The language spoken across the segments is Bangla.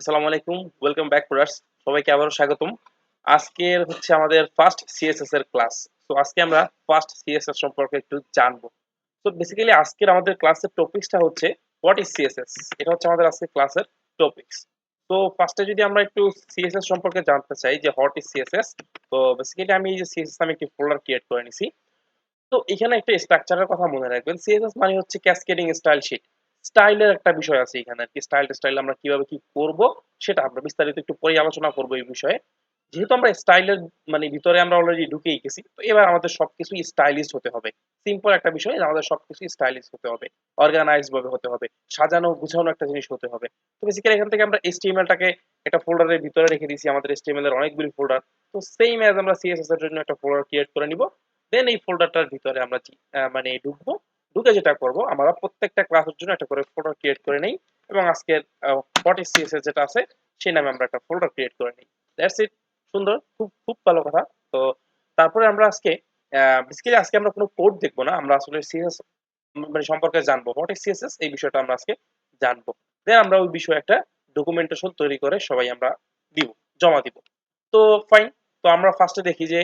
আসসালামু আলাইকুম, ওয়েলকাম ব্যাক ব্রাদার্স। সবাইকে আবারও স্বাগতম। আজকের হচ্ছে আমাদের ফার্স্ট সিএসএস এর ক্লাস। তো আজকে আমরা ফার্স্ট সিএসএস সম্পর্কে একটু জানবো। তো বেসিক্যালি আজকের আমাদের ক্লাসের টপিকসটা হচ্ছে হোয়াট ইজ সিএসএস। এটা হচ্ছে আমাদের আজকের ক্লাসের টপিকস। তো ফার্স্টে যদি আমরা একটু সিএসএস সম্পর্কে জানতে চাই যে হোয়াট ইজ সিএসএস, তো বেসিক্যালি আমি এই যে সিএসএস আমি একটি ফোল্ডার ক্রিয়েট করে নিছি। তো এখানে একটা স্ট্রাকচারের কথা মনে রাখবেন, সিএসএস মানে হচ্ছে ক্যাসকেডিং স্টাইল শীট। স্টাইলের একটা বিষয় আছে এখানে আর কি, স্টাইল আমরা কিভাবে কি করব সেটা আমরা বিস্তারিত একটু পরে আলোচনা করব এই বিষয়ে। যেহেতু আমরা স্টাইলের ভিতরে আমরা অলরেডি ঢুকেই গেছি, তো এবার আমাদের সবকিছু স্টাইলিশ হতে হবে। সিম্পল একটা বিষয় যে আমাদের সবকিছু স্টাইলিশ হতে হবে, অর্গানাইজ ভাবে হতে হবে, সাজানো গুছানো একটা জিনিস হতে হবে। তো বেসিক্যালি এখান থেকে আমরা এইচটিএমএলটাকে একটা ফোল্ডারের ভিতরে রেখে দিয়েছি, আমাদের এইচটিএমএল এর অনেকগুলি ফোল্ডার। তো সেম অ্যাজ আমরা সিএসএস এর জন্য একটা ফোল্ডার ক্রিয়েট করে নিব। দেন এই ফোল্ডারটার ভিতরে আমরা ঢুকবো। ঢুকে যেটা করব, আমরা প্রত্যেকটা ক্লাসের জন্য একটা করে ফোল্ডার ক্রিয়েট করে নেই এবং আজকের হোয়াট ইজ সিএসএস যেটা আছে সেই নামে আমরা একটা ফোল্ডার ক্রিয়েট করে নিই। That's it. সুন্দর, খুব খুব ভালো কথা। তো তারপরে আমরা আজকে বেসিক্যালি আজকে আমরা কোনো কোড দেখবো না, আমরা আসলে সিএসএস সম্পর্কে জানবো। হোয়াট ইজ সিএসএস এই বিষয়টা আমরা আজকে জানবো। দেন আমরা ওই বিষয়ে একটা ডকুমেন্টেশন তৈরি করে সবাই আমরা দিব, জমা দিব। তো ফাইন। তো আমরা ফার্স্টে দেখি যে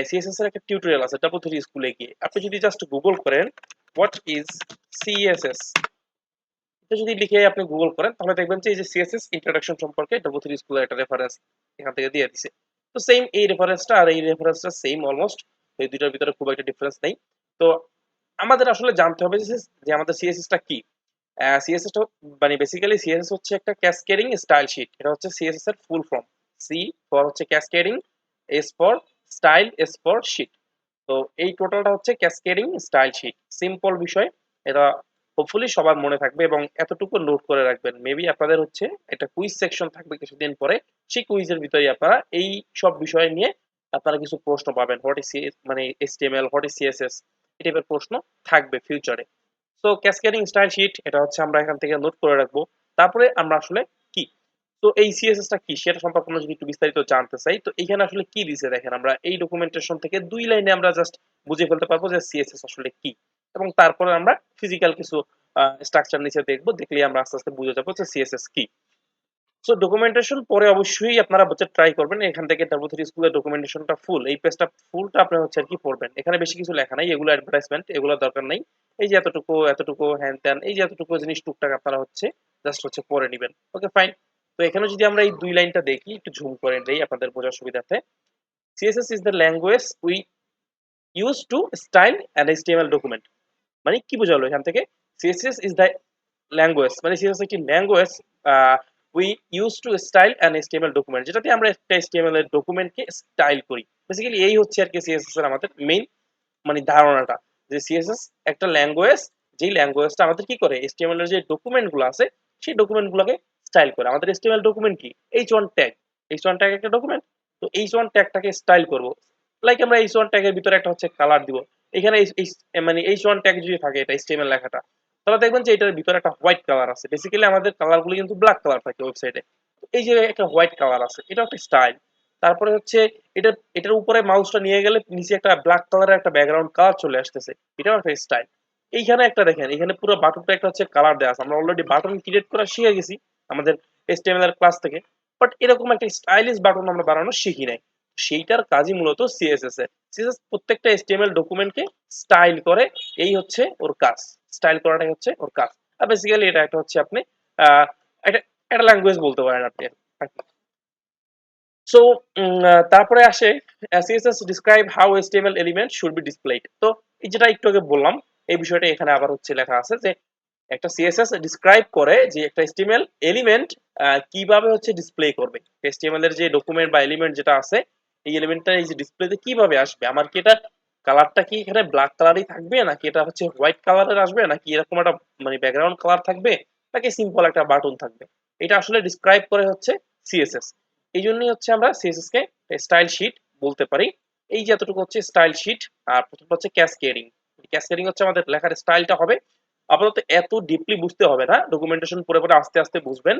সিএসএস এর একটা টিউটোরিয়াল আছে ডাবল থ্রি স্কুলে গিয়ে। আপনি যদি জাস্ট গুগল করেন হোয়াট ইজ সিএসএস, এটা যদি লিখে আপনি গুগল করেন তাহলে দেখবেন যে এই যে সিএসএস ইন্ট্রোডাকশন সম্পর্কে ডাবল থ্রি স্কুলের একটা রেফারেন্স এখান থেকে দিয়ে দিছে। তো সেম এই রেফারেন্সটা আর এই রেফারেন্সটা সেম অলমোস্ট, এই দুইটার ভিতরে খুব একটা ডিফারেন্স নেই। তো আমাদের আসলে জানতে হবে যে আমাদের সিএসএস টা কি। সিএসএস টা বেসিক্যালি সিএসএস হচ্ছে একটা ক্যাসকেডিং স্টাইল শীট। এটা হচ্ছে সিএসএস এর ফুল ফর্ম। সি ফর হচ্ছে cascading, S for style, S for sheet. তো এই টোটালটা হচ্ছে ক্যাসকেডিং স্টাইল শীট। সিম্পল বিষয়, এটা হোপফুলি সবার মনে থাকবে এবং এতটুকু নোট করে রাখবেন। মেবি আপনাদের হচ্ছে একটা কুইজ সেকশন থাকবে কিছুদিন পরে, সেই কুইজের ভিতরে আপনারা এই সব বিষয় নিয়ে আপনারা কিছু প্রশ্ন পাবেন। What is HTML, what is CSS, এই টাইপের প্রশ্ন থাকবে ফিউচারে। সো ক্যাসকেডিং স্টাইল শীট এটা হচ্ছে আমরা এখান থেকে নোট করে রাখবো। তারপরে আমরা আসলে কি, তো এই সিএসএস টা কি সেটা সম্পর্কে আমরা যদি একটু বিস্তারিত জানতে চাই, তো এখানে আসলে কি দিছে দেখেন, আমরা এই ডকুমেন্টেশন থেকে 2 লাইনে আমরা জাস্ট বুঝে ফেলতে পারবো যে সিএসএস আসলে কি। এবং তারপরে আমরা ফিজিক্যাল কিছু স্ট্রাকচার নিচে দেখবো, দেখলেই আমরা আস্তে আস্তে বুঝে যাবো যে সিএসএস কি। সো ডকুমেন্টেশন পরে অবশ্যই আপনারা হচ্ছে ট্রাই করবেন এখান থেকে ডাবল থ্রি স্কুলের ডকুমেন্টেশনটা ফুল, এই পেজটা ফুলটা আপনি হচ্ছে আর কি পড়বেন। এখানে বেশি কিছু লেখা নাই, এগুলো অ্যাডভার্টাইজমেন্ট, এগুলো দরকার নাই। এই যে এতটুকু এতটুকু হ্যান ত্যান, এই যে এতটুকু জিনিস টুকটাক আপনারা হচ্ছে জাস্ট হচ্ছে পড়ে নেবেন। Okay fine. তো এখানে যদি আমরা এই 2 লাইনটা দেখি, একটু ঝুম করে দেই আপনাদের বোঝার সুবিধার্থে। CSS is the language we use to style an HTML document. মানে কি বোঝালো এখান থেকে, সিএসএস ইজ দ্য ল্যাঙ্গুয়েজ, মানে সিএসএস একটি language we use to style an HTML document, যেটাতে আমরা একটা এইচটিএমএল এর ডকুমেন্টকে স্টাইল করি। বেসিক্যালি এই হচ্ছে আর কি সিএসএস এর আমাদের মেইন ধারণাটা, যে সিএসএস একটা ল্যাঙ্গুয়েজ, যেই ল্যাঙ্গুয়েজটা আমাদের কি করে এইচটিএমএল এর যে ডকুমেন্ট গুলো আছে সেই ডকুমেন্ট গুলোকে স্টাইল করে। আমাদের এইচটিএমএল ডকুমেন্ট কি, এইচ1 ট্যাগ। এইচ1 ট্যাগ একটা ডকুমেন্ট। তো এইচ1 ট্যাগটাকে স্টাইল করব, লাইক আমরা এইচ1 ট্যাগের ভিতরে একটা হচ্ছে কালার দিব। এখানে এইচ1 ট্যাগ যদি থাকে এটা এইচটিএমএল লেখাটা, তাহলে দেখবেন যে এটার ভিতরে একটা হোয়াইট কালার আছে। বেসিক্যালি আমাদের কালার গুলো কিন্তু ব্ল্যাক কালার থাকে ওয়েবসাইটে, এই যে একটা হোয়াইট কালার আছে, এটা একটা স্টাইল। তারপরে হচ্ছে এটার উপরে মাউসটা নিয়ে গেলে নিচে একটা ব্ল্যাক কালারের একটা ব্যাকগ্রাউন্ড কালার চলে আসতেছে, এটাও একটা স্টাইল। এইখানে একটা দেখেন, এখানে পুরো বাটনটা একটা হচ্ছে কালার দেওয়া আছে। আমরা অলরেডি বাটন ক্রিয়েট করা শিখে গেছি আমাদের এইচটিএমএল এর ক্লাস থেকে, বাট এরকম একটা স্টাইলিশ বাটন আমরা বানানো শিখি নাই। সেইটার কাজই মূলত সিএসএস এর। সিএসএস প্রত্যেকটা এইচটিএমএল ডকুমেন্টকে স্টাইল করে, এই হচ্ছে ওর কাজ। স্টাইল করাটাই হচ্ছে ওর কাজ। আর বেসিক্যালি এটা একটা হচ্ছে আপনি আহ এটা একটা ল্যাঙ্গুয়েজ বলতে পারেন আপনি আর কি। সো তারপরে আসে CSS describe how HTML element should be displayed। তো এই যেটা একটু আগে বললাম, এই বিষয়টা এখানে আবার হচ্ছে লেখা আছে যে একটা CSS ডিসক্রাইব করে যে একটা HTML এলিমেন্ট কিভাবে হচ্ছে ডিসপ্লে করবে। HTML এর যে ডকুমেন্ট বা এলিমেন্ট যেটা আছে, এই এলিমেন্টটা এই যে ডিসপ্লেতে কিভাবে আসবে, আমার কি এটা কালারটা কি এখানে ব্ল্যাক কালারই থাকবে, নাকি এটা হচ্ছে হোয়াইট কালারের আসবে, নাকি এরকম একটা ব্যাকগ্রাউন্ড কালার থাকবে, নাকি সিম্পল একটা বাটন থাকবে, এটা আসলে ডিসক্রাইব করে হচ্ছে সিএসএস। এই জন্যই হচ্ছে আমরা সিএসএস কে স্টাইল শীট বলতে পারি। এই যে এতটুকু হচ্ছে স্টাইল শীট। আর প্রথমটা হচ্ছে ক্যাসকেডিং। ক্যাসকেডিং হচ্ছে আমাদের লেখার স্টাইলটা হবে। আপাতত এত ডিপলি বুঝতে হবে না, ডকুমেন্টেশন পড়ে পড়ে আস্তে আস্তে বুঝবেন।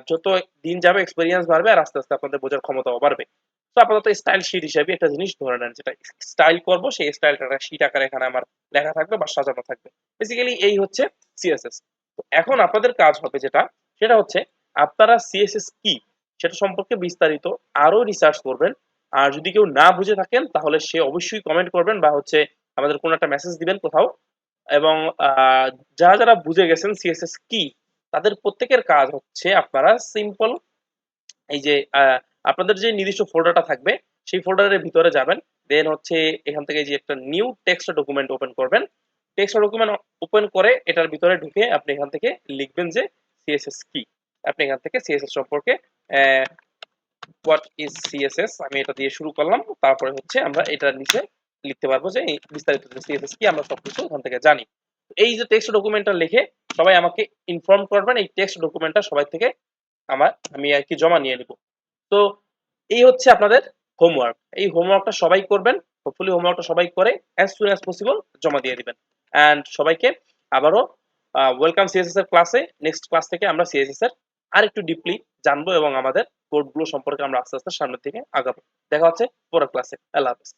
যত দিন যাবে এক্সপেরিয়েন্স বাড়বে আর আস্তে আস্তে আপনাদের বোঝার ক্ষমতাও বাড়বে। তো আপাতত স্টাইল শীট হিসেবে একটা জিনিস ধরে নেন, যেটা স্টাইল করব সেই স্টাইলটা শীট আকারে এখানে আমার লেখা থাকবে বা সাজানো থাকবে। বেসিক্যালি এই হচ্ছে সিএসএস। তো এখন আপনাদের কাজ হবে যেটা, সেটা হচ্ছে আপনারা সিএসএস কি সেটা সম্পর্কে বিস্তারিত আরো রিসার্চ করবেন। আর যদি কেউ না বুঝে থাকেন তাহলে সে অবশ্যই কমেন্ট করবেন বা হচ্ছে আমাদের কোনো একটা মেসেজ দিবেন কোথাও। এবং যারা যারা বুঝে গেছেন সিএসএস কি, তাদের প্রত্যেকের কাজ হচ্ছে আপনারা সিম্পল এই যে আপনাদের যে নির্দিষ্ট ফোল্ডারটা থাকবে সেই ফোল্ডারের ভিতরে যাবেন। দেন হচ্ছে এখান থেকে যে একটা নিউ টেক্সট ডকুমেন্ট ওপেন করবেন। টেক্সট ডকুমেন্ট ওপেন করে এটার ভিতরে ঢুকে আপনি এখান থেকে লিখবেন যে সিএসএস কি। আপনি এখান থেকে সিএসএস সম্পর্কে হোয়াট ইজ সিএসএস আমি এটা দিয়ে শুরু করলাম। তারপরে হচ্ছে আমরা এটার নিচে লিখতে পারবো যে এই বিস্তারিত সিএসএস কি আমরা সবকিছু এখান থেকে জানি। এই যে টেক্সট ডকুমেন্টটা লিখে সবাই আমাকে ইনফর্ম করবেন। এই টেক্সট ডকুমেন্টটা সবাই থেকে আমি আর কি জমা নিয়ে নিব। তো এই হচ্ছে আপনাদের হোমওয়ার্ক। এই হোমওয়ার্কটা সবাই করবেন। হোপফুলি হোমওয়ার্কটা সবাই করে অ্যাজ সুন অ্যাজ পসিবল জমা দিয়ে দিবেন। অ্যান্ড সবাইকে আবারও ওয়েলকাম সিএসএস এর ক্লাসে। নেক্সট ক্লাস থেকে আমরা সিএসএস এর আরেকটু ডিপলি জানবো এবং আমাদের কোডগুলো সম্পর্কে আমরা আস্তে আস্তে সামনের দিকে আগাবো। দেখা হচ্ছে পরের ক্লাসে। আল্লাহ হাফেজ।